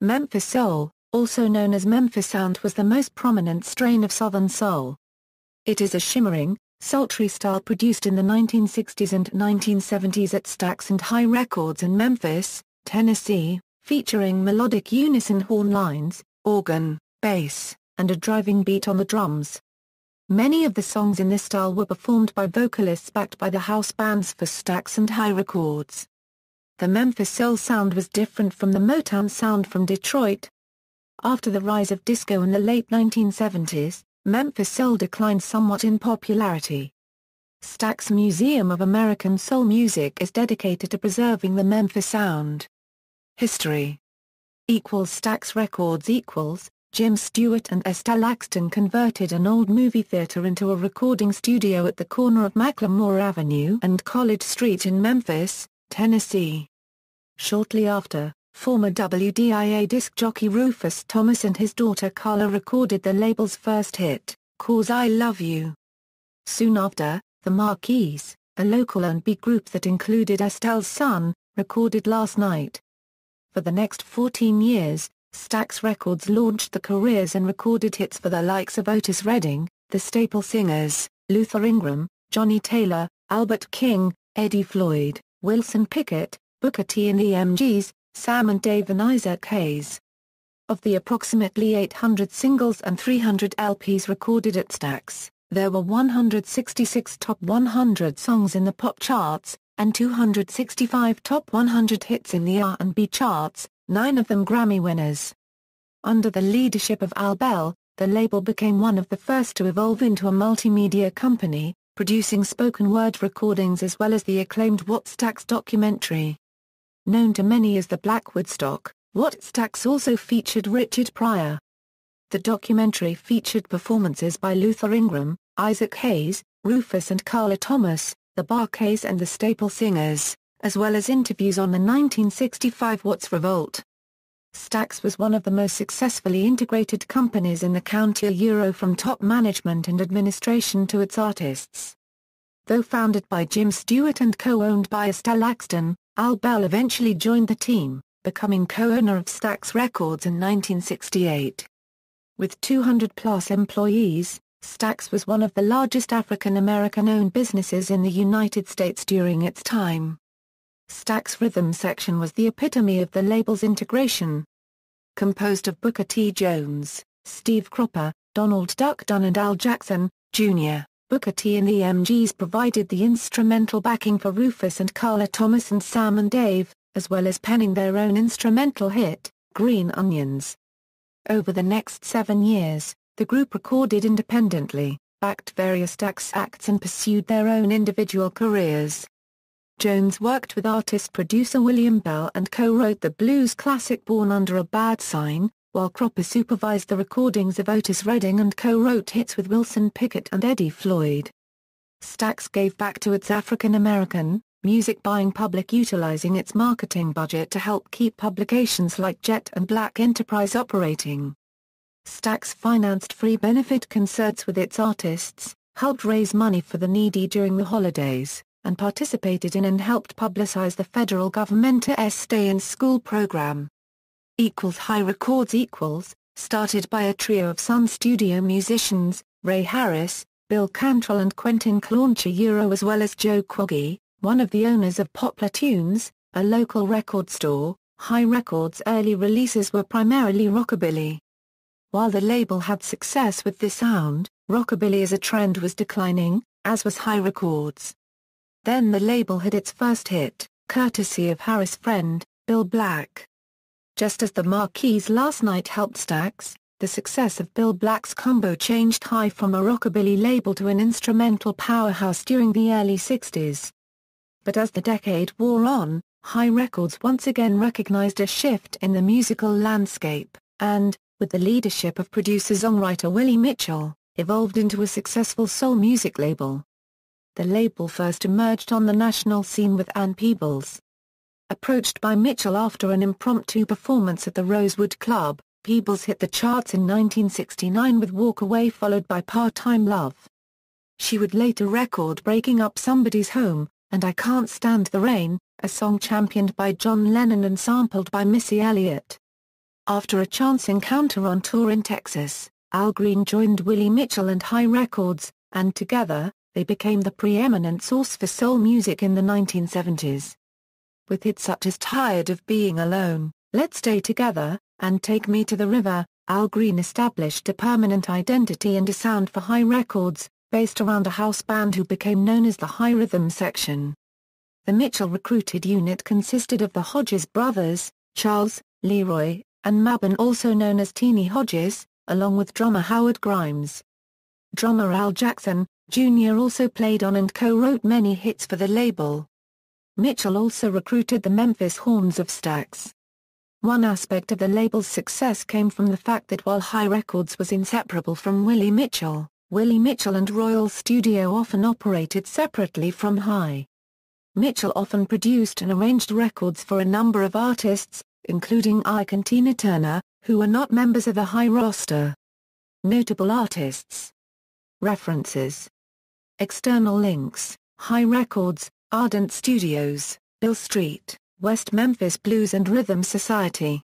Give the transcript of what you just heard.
Memphis soul, also known as Memphis sound, was the most prominent strain of Southern soul. It is a shimmering, sultry style produced in the 1960s and 1970s at Stax and High Records in Memphis, Tennessee, featuring melodic unison horn lines, organ, bass, and a driving beat on the drums. Many of the songs in this style were performed by vocalists backed by the house bands for Stax and High Records. The Memphis soul sound was different from the Motown sound from Detroit. After the rise of disco in the late 1970s, Memphis soul declined somewhat in popularity. Stax Museum of American Soul Music is dedicated to preserving the Memphis sound. History Stax Records Jim Stewart and Estelle Axton converted an old movie theater into a recording studio at the corner of McLemore Avenue and College Street in Memphis, Tennessee. Shortly after, former WDIA disc jockey Rufus Thomas and his daughter Carla recorded the label's first hit, "'Cause I Love You." Soon after, the Marquis, a local R&B group that included Estelle's son, recorded "Last Night." For the next 14 years, Stax Records launched the careers and recorded hits for the likes of Otis Redding, the Staple Singers, Luther Ingram, Johnny Taylor, Albert King, Eddie Floyd, Wilson Pickett, Booker T and the MGs, Sam and Dave and Isaac Hayes. Of the approximately 800 singles and 300 LPs recorded at Stax, there were 166 top 100 songs in the pop charts, and 265 top 100 hits in the R&B charts, 9 of them Grammy winners. Under the leadership of ALll, the label became one of the first to evolve into a multimedia company, producing spoken word recordings as well as the acclaimed What Stax documentary. Known to many as the Black Woodstock, What Stax also featured Richard Pryor. The documentary featured performances by Luther Ingram, Isaac Hayes, Rufus and Carla Thomas, the Barkays and the Staple Singers, as well as interviews on the 1965 Watts Revolt. Stax was one of the most successfully integrated companies in the county from top management and administration to its artists. Though founded by Jim Stewart and co-owned by Estelle Axton, ALll eventually joined the team, becoming co-owner of Stax Records in 1968. With 200-plus employees, Stax was one of the largest African-American-owned businesses in the United States during its time. Stax Rhythm section was the epitome of the label's integration. Composed of Booker T. Jones, Steve Cropper, Donald Duck Dunn and Al Jackson, Jr., Booker T and the MGs provided the instrumental backing for Rufus and Carla Thomas and Sam and Dave, as well as penning their own instrumental hit, Green Onions. Over the next 7 years, the group recorded independently, backed various Stax acts and pursued their own individual careers. Jones worked with artist-producer William Bell and co-wrote the blues classic Born Under a Bad Sign, while Cropper supervised the recordings of Otis Redding and co-wrote hits with Wilson Pickett and Eddie Floyd. Stax gave back to its African-American music buying public, utilizing its marketing budget to help keep publications like Jet and Black Enterprise operating. Stax financed free benefit concerts with its artists, helped raise money for the needy during the holidays, and participated in and helped publicize the federal government's Stay in School program. High Records started by a trio of Sun Studio musicians, Ray Harris, Bill Cantrell and Quentin Clauncher as well as Joe Quaggy, one of the owners of Poplar Tunes, a local record store. High Records' early releases were primarily rockabilly. While the label had success with this sound, rockabilly as a trend was declining, as was High Records. Then the label had its first hit, courtesy of Harris' friend, Bill Black. Just as the Marquis' Last Night helped Stax, the success of Bill Black's combo changed High from a rockabilly label to an instrumental powerhouse during the early 60s. But as the decade wore on, High Records once again recognized a shift in the musical landscape, and, with the leadership of producer-songwriter Willie Mitchell, evolved into a successful soul music label. The label first emerged on the national scene with Ann Peebles. Approached by Mitchell after an impromptu performance at the Rosewood Club, Peebles hit the charts in 1969 with Walk Away followed by Part-Time Love. She would later record Breaking Up Somebody's Home, and I Can't Stand the Rain, a song championed by John Lennon and sampled by Missy Elliott. After a chance encounter on tour in Texas, Al Green joined Willie Mitchell and High Records, and together, they became the preeminent source for soul music in the 1970s. With hits such as Tired of Being Alone, Let's Stay Together, and Take Me to the River, Al Green established a permanent identity and a sound for High Records, based around a house band who became known as the High Rhythm Section. The Mitchell recruited unit consisted of the Hodges brothers, Charles, Leroy, and Mabon, also known as Teenie Hodges, along with drummer Howard Grimes. Drummer Al Jackson, Jr. also played on and co-wrote many hits for the label. Mitchell also recruited the Memphis Horns of Stax. One aspect of the label's success came from the fact that while High Records was inseparable from Willie Mitchell and Royal Studio often operated separately from High. Mitchell often produced and arranged records for a number of artists, including Ike and Tina Turner, who were not members of the High roster. Notable artists. References. External links: High Records, Ardent Studios, Bill Street, West Memphis Blues and Rhythm Society.